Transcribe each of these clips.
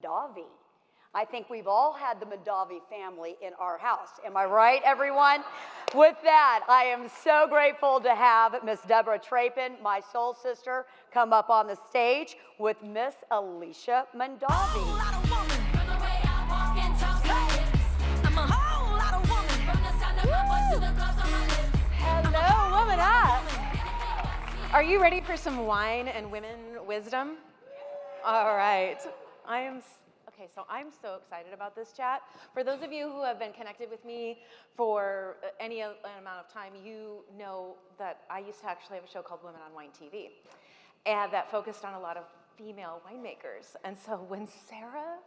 Mondavi. I think we've all had the Mondavi family in our house. Am I right, everyone? With that, I am so grateful to have Miss Deborah Trapin, my soul sister, come up on the stage with Miss Alycia Mondavi. Hello, woman up. Are you ready for some wine and women wisdom? All right. I'm so excited about this chat. For those of you who have been connected with me for any amount of time, you know that I used to actually have a show called Women on Wine TV, and that focused on a lot of female winemakers. And so when Sarah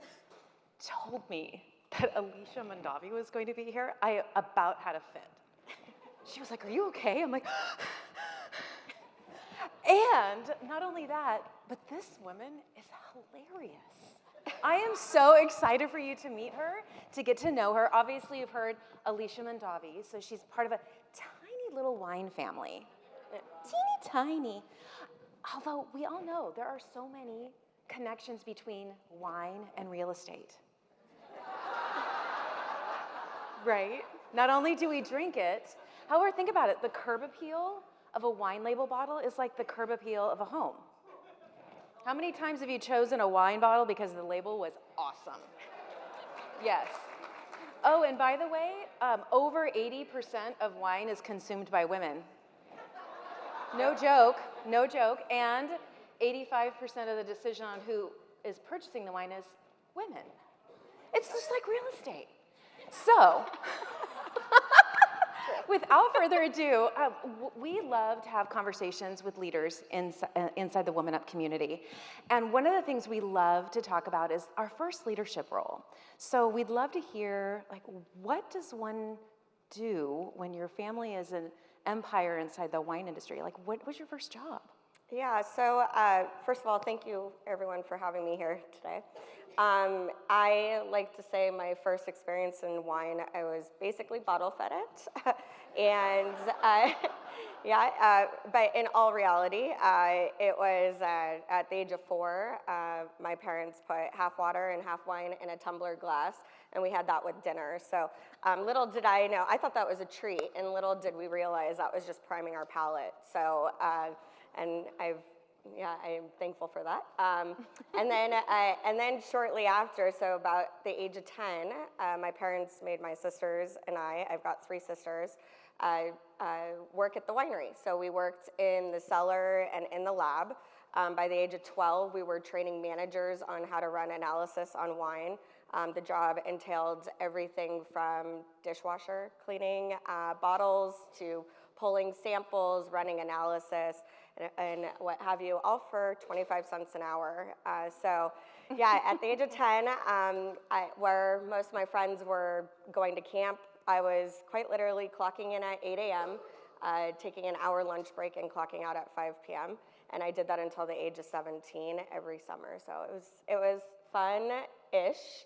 told me that Alycia Mondavi was going to be here, I about had a fit. She was like, "Are you okay?" I'm like, and not only that, but this woman is hilarious. I am so excited for you to meet her, to get to know her. Obviously, you've heard Alycia Mondavi, so she's part of a tiny little wine family. Teeny tiny. Although we all know there are so many connections between wine and real estate. Right? Not only do we drink it, however, think about it. The curb appeal of a wine label bottle is like the curb appeal of a home. How many times have you chosen a wine bottle because the label was awesome? Yes. Oh, and by the way, over 80% of wine is consumed by women. No joke, no joke. And 85% of the decision on who is purchasing the wine is women. It's just like real estate. So, without further ado, we love to have conversations with leaders inside the Woman Up community. And one of the things we love to talk about is our first leadership role. So we'd love to hear, like, what does one do when your family is an empire inside the wine industry? Like, what was your first job? Yeah, so first of all, thank you everyone for having me here today. I like to say my first experience in wine, I was basically bottle fed it. And but in all reality, it was at the age of 4, my parents put half water and half wine in a tumbler glass, and we had that with dinner. So little did I know, I thought that was a treat, and little did we realize that was just priming our palate. So, and I am thankful for that. And then shortly after, so about the age of 10, my parents made my sisters and I've got 3 sisters, work at the winery. So we worked in the cellar and in the lab. By the age of 12, we were training managers on how to run analysis on wine. The job entailed everything from dishwasher cleaning bottles to pulling samples, running analysis, and what have you, all for 25 cents an hour. So yeah, at the age of 10, where most of my friends were going to camp, I was quite literally clocking in at 8 a.m., taking an hour lunch break and clocking out at 5 p.m. And I did that until the age of 17 every summer. So it was fun-ish.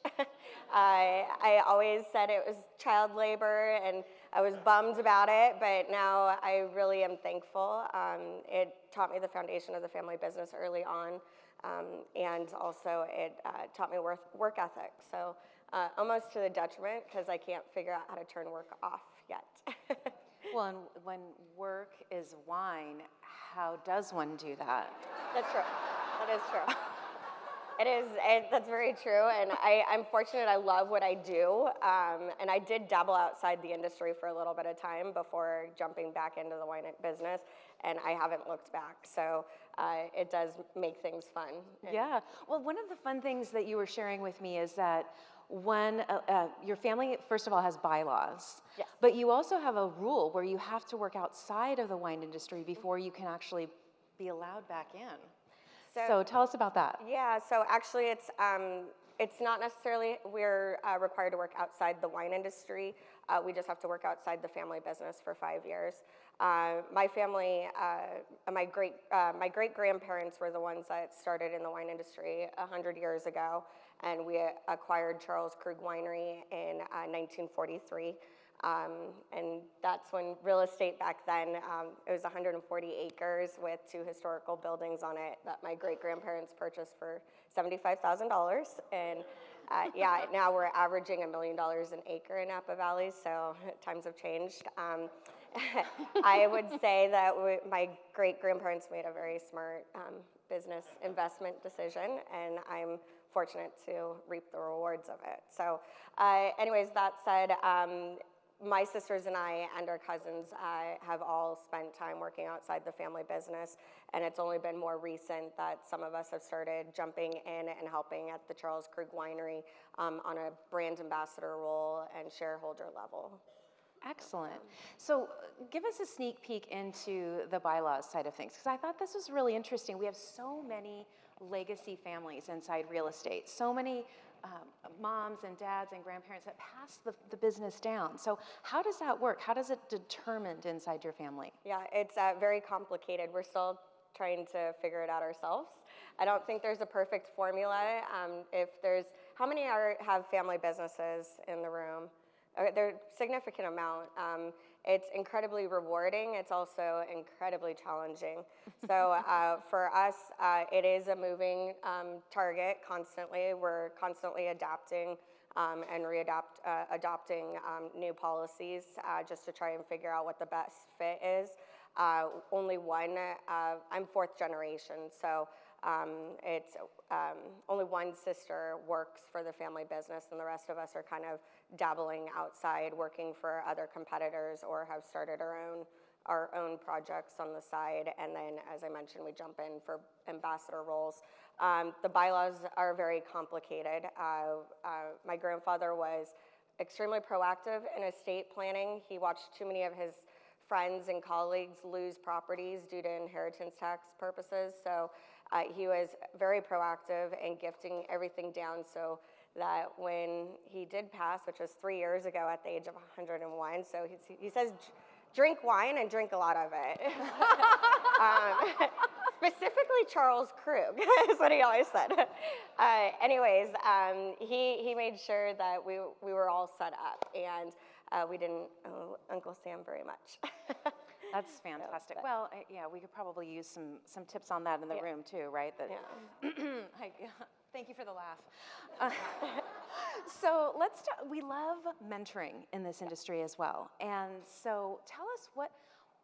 I always said it was child labor, and I was bummed about it, but now I really am thankful. It taught me the foundation of the family business early on, and also it taught me work ethic. So almost to the detriment, because I can't figure out how to turn work off yet. Well, and when work is wine, how does one do that? That's true. That is true. It is. That's very true. And I'm fortunate. I love what I do. And I did dabble outside the industry for a little bit of time before jumping back into the wine business. And I haven't looked back. So it does make things fun. Yeah. Well, one of the fun things that you were sharing with me is that when your family, first of all, has bylaws, yes, but you also have a rule where you have to work outside of the wine industry before you can actually be allowed back in. So tell us about that. Yeah, so actually it's not necessarily we're required to work outside the wine industry. We just have to work outside the family business for 5 years. My family, my great-grandparents were the ones that started in the wine industry 100 years ago, and we acquired Charles Krug Winery in 1943. And that's when real estate back then, it was 140 acres with 2 historical buildings on it that my great-grandparents purchased for $75,000. And yeah, now we're averaging $1 million an acre in Napa Valley, so times have changed. I would say that my great-grandparents made a very smart business investment decision, and I'm fortunate to reap the rewards of it. So anyways, that said, my sisters and I and our cousins have all spent time working outside the family business, and it's only been more recent that some of us have started jumping in and helping at the Charles Krug Winery on a brand ambassador role and shareholder level. Excellent. So give us a sneak peek into the bylaws side of things, because I thought this was really interesting. We have so many legacy families inside real estate, so many moms and dads and grandparents that pass the business down. So how does that work? How does it determined inside your family? Yeah, it's very complicated. We're still trying to figure it out ourselves. I don't think there's a perfect formula. How many have family businesses in the room? They're a significant amount. It's incredibly rewarding. It's also incredibly challenging. So for us, it is a moving target constantly. We're constantly adapting and adopting new policies just to try and figure out what the best fit is. Only one, I'm 4th generation, so it's only one sister works for the family business, and the rest of us are kind of dabbling outside, working for other competitors, or have started our own projects on the side. And then, as I mentioned, we jump in for ambassador roles. The bylaws are very complicated. My grandfather was extremely proactive in estate planning. He watched too many of his friends and colleagues lose properties due to inheritance tax purposes. So he was very proactive in gifting everything down so that when he did pass, which was 3 years ago at the age of 101, so he says, drink wine and drink a lot of it. Specifically Charles Krug is what he always said. Anyways, he made sure that we were all set up, and we didn't owe Uncle Sam very much. That's fantastic. Well, yeah, we could probably use some tips on that in the room too, right? Yeah. Thank you for the laugh. So let's talk, we love mentoring in this industry as well. And so tell us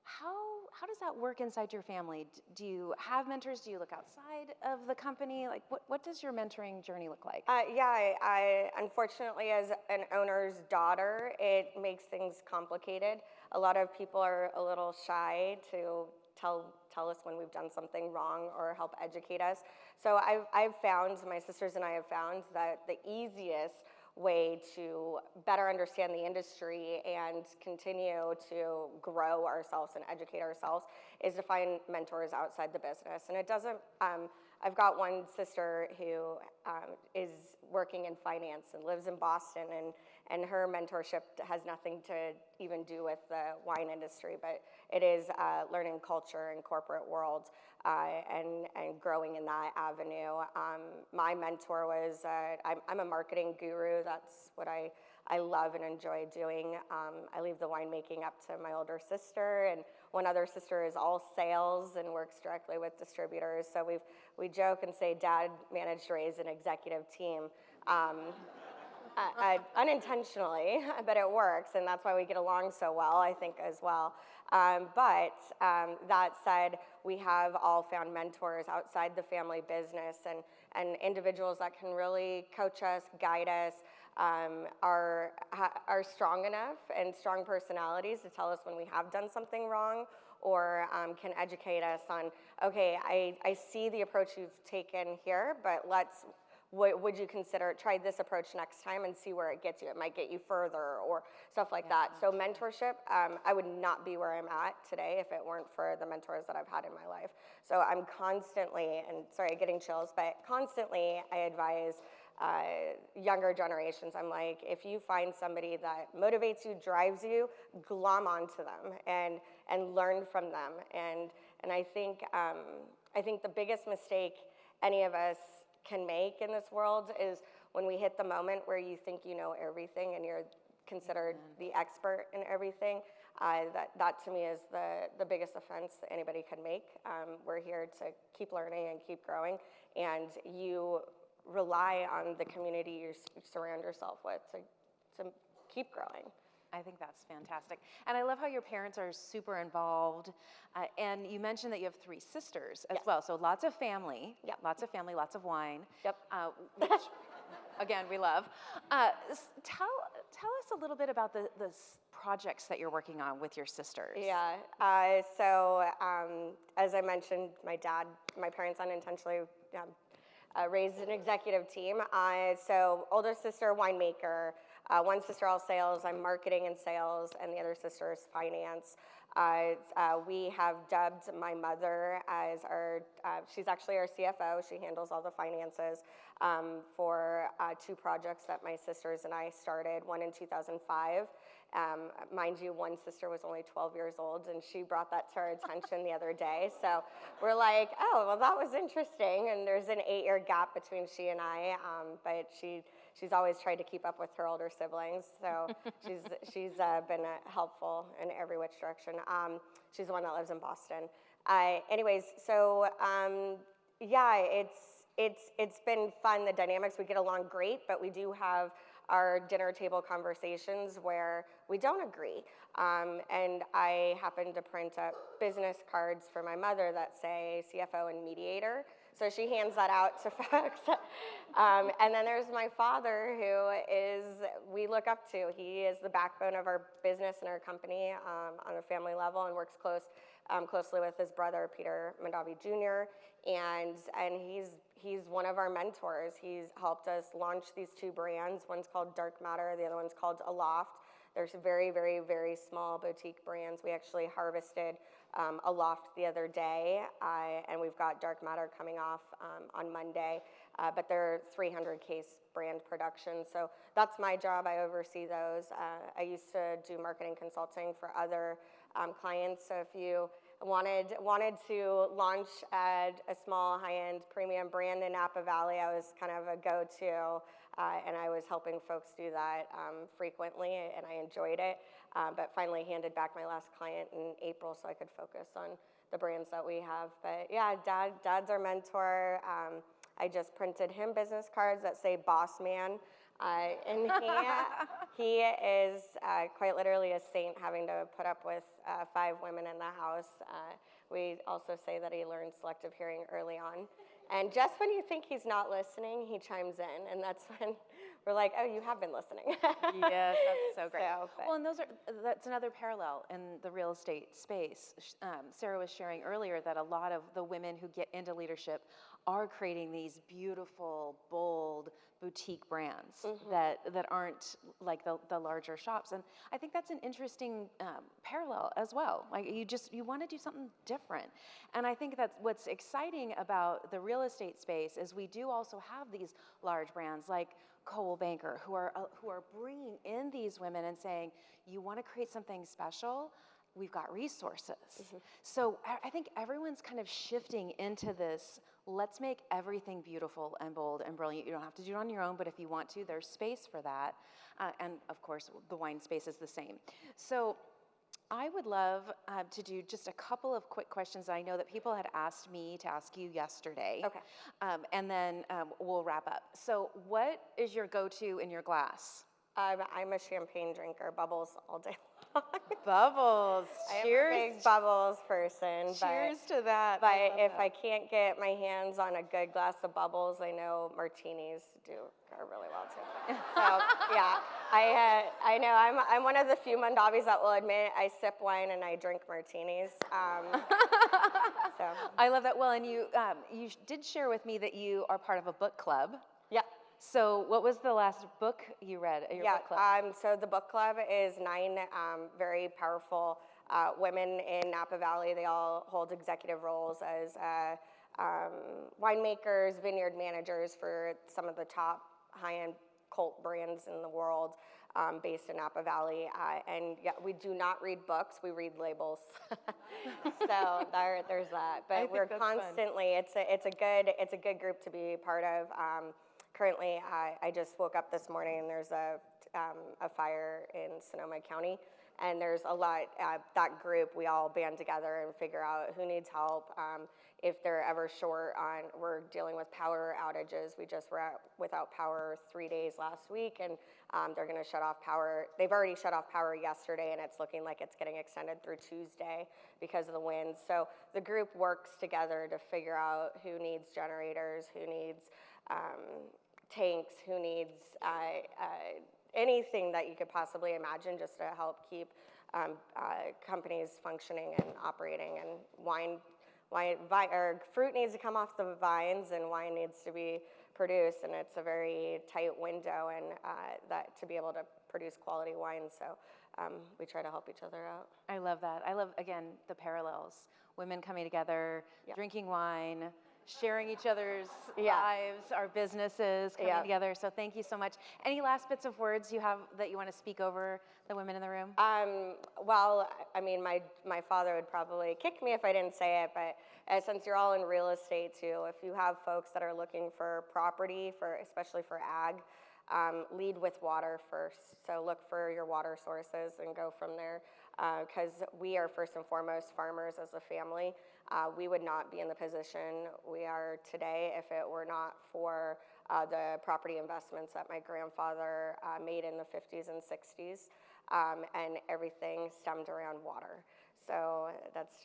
how does that work inside your family? Do you have mentors? Do you look outside of the company? Like what does your mentoring journey look like? Yeah, I unfortunately, as an owner's daughter, it makes things complicated. A lot of people are a little shy to tell us when we've done something wrong or help educate us. So I've found, my sisters and I have found that the easiest way to better understand the industry and continue to grow ourselves and educate ourselves is to find mentors outside the business. And it doesn't, I've got one sister who is working in finance and lives in Boston, and her mentorship has nothing to even do with the wine industry, but it is learning culture and corporate world and growing in that avenue. My mentor was, I'm a marketing guru. That's what I love and enjoy doing. I leave the winemaking up to my older sister, and one other sister is all sales and works directly with distributors. So we joke and say Dad managed to raise an executive team. Unintentionally, but it works, and that's why we get along so well, I think, as well. But that said, we have all found mentors outside the family business and individuals that can really coach us, guide us, are strong enough and strong personalities to tell us when we have done something wrong, or can educate us on, okay, I see the approach you've taken here, but would you consider try this approach next time and see where it gets you? It might get you further, or stuff like that. So mentorship, I would not be where I'm at today if it weren't for the mentors that I've had in my life. So I'm constantly, and sorry, getting chills, but constantly I advise younger generations. I'm like, if you find somebody that motivates you, drives you, glom onto them and learn from them. And I think the biggest mistake any of us can make in this world is when we hit the moment where you think you know everything and you're considered the expert in everything. That to me is the biggest offense that anybody could make. We're here to keep learning and keep growing, and you rely on the community you surround yourself with to keep growing. I think that's fantastic. And I love how your parents are super involved. And you mentioned that you have 3 sisters as well. So lots of family, lots of family, lots of wine, which, again, we love. Tell us a little bit about the projects that you're working on with your sisters. Yeah, so as I mentioned, my parents unintentionally raised an executive team. So older sister, winemaker, one sister, all sales. I'm marketing and sales, and the other sister is finance. We have dubbed my mother as she's actually our CFO. She handles all the finances for 2 projects that my sisters and I started, one in 2005. Mind you, one sister was only 12 years old, and she brought that to our attention the other day. So we're like, oh, well, that was interesting. And there's an 8-year gap between she and I, but she's always tried to keep up with her older siblings. So she's been helpful in every which direction. She's the one that lives in Boston. Anyways, so yeah, it's been fun. The dynamics, we get along great, but we do have our dinner table conversations where we don't agree. And I happen to print up business cards for my mother that say CFO and mediator. So she hands that out to folks. And then there's my father, who we look up to. He is the backbone of our business and our company on a family level, and works closely with his brother, Peter Mondavi Jr. And he's one of our mentors. He's helped us launch these 2 brands. One's called Dark Matter, the other one's called Aloft. There's very, very, very small boutique brands. We actually harvested Aloft the other day, and we've got Dark Matter coming off on Monday. But they're 300-case brand production. So that's my job. I oversee those. I used to do marketing consulting for other clients. So if you wanted to launch a small high-end premium brand in Napa Valley, I was kind of a go-to, and I was helping folks do that frequently, and I enjoyed it. But finally handed back my last client in April so I could focus on the brands that we have. But yeah, Dad's our mentor. I just printed him business cards that say Boss Man. And he is quite literally a saint, having to put up with 5 women in the house. We also say that he learned selective hearing early on. And just when you think he's not listening, he chimes in, and that's when we're like, oh, you have been listening. Yes, that's so great. Well, and that's another parallel in the real estate space. Sarah was sharing earlier that a lot of the women who get into leadership are creating these beautiful, bold, boutique brands that aren't like the larger shops. And I think that's an interesting parallel as well. Like you want to do something different. And I think that's what's exciting about the real estate space is we do also have these large brands like Coldwell Banker who are bringing in these women and saying, you want to create something special? We've got resources. So I think everyone's kind of shifting into this, let's make everything beautiful and bold and brilliant. You don't have to do it on your own, but if you want to, there's space for that. And of course, the wine space is the same. So I would love to do just a couple of quick questions I know that people had asked me to ask you yesterday. Okay. And then we'll wrap up. So what is your go-to in your glass? I'm a champagne drinker, bubbles all day long. Bubbles. Cheers. I'm a big bubbles person. Cheers to that. But if I can't get my hands on a good glass of bubbles, I know martinis are really well too. So yeah, I know I'm one of the few Mondavis that will admit I sip wine and I drink martinis. So I love that. Well, and you did share with me that you are part of a book club. Yeah. So what was the last book you read at your book club? So the book club is 9 very powerful women in Napa Valley. They all hold executive roles as winemakers, vineyard managers for some of the top high-end cult brands in the world, based in Napa Valley. And yeah, we do not read books, we read labels. So there's that. But we're constantly, it's a good group to be part of. Currently, I just woke up this morning and there's a a fire in Sonoma County. And there's a lot, that group, we all band together and figure out who needs help. If they're ever short on, we're dealing with power outages. We just were without power 3 days last week, and they're gonna shut off power. They've already shut off power yesterday, and it's looking like it's getting extended through Tuesday because of the winds. So the group works together to figure out who needs generators, who needs tanks, who needs anything that you could possibly imagine just to help keep companies functioning and operating. And fruit needs to come off the vines, and wine needs to be produced, and it's a very tight window, and that to be able to produce quality wine. So we try to help each other out. I love that. I love, again, the parallels. Women coming together, drinking wine, sharing each other's lives, our businesses coming together. So thank you so much. Any last bits of words you have that you want to speak over the women in the room? Well, I mean, my father would probably kick me if I didn't say it, but since you're all in real estate too, if you have folks that are looking for property, especially for ag, lead with water first. So look for your water sources and go from there, because we are first and foremost farmers as a family. We would not be in the position we are today if it were not for the property investments that my grandfather made in the 50s and 60s, and everything stemmed around water. So that's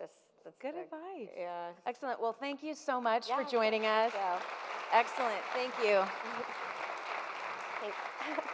good advice. Yeah. Excellent. Well, thank you so much for joining us. Yeah. Excellent. Thank you. Thanks.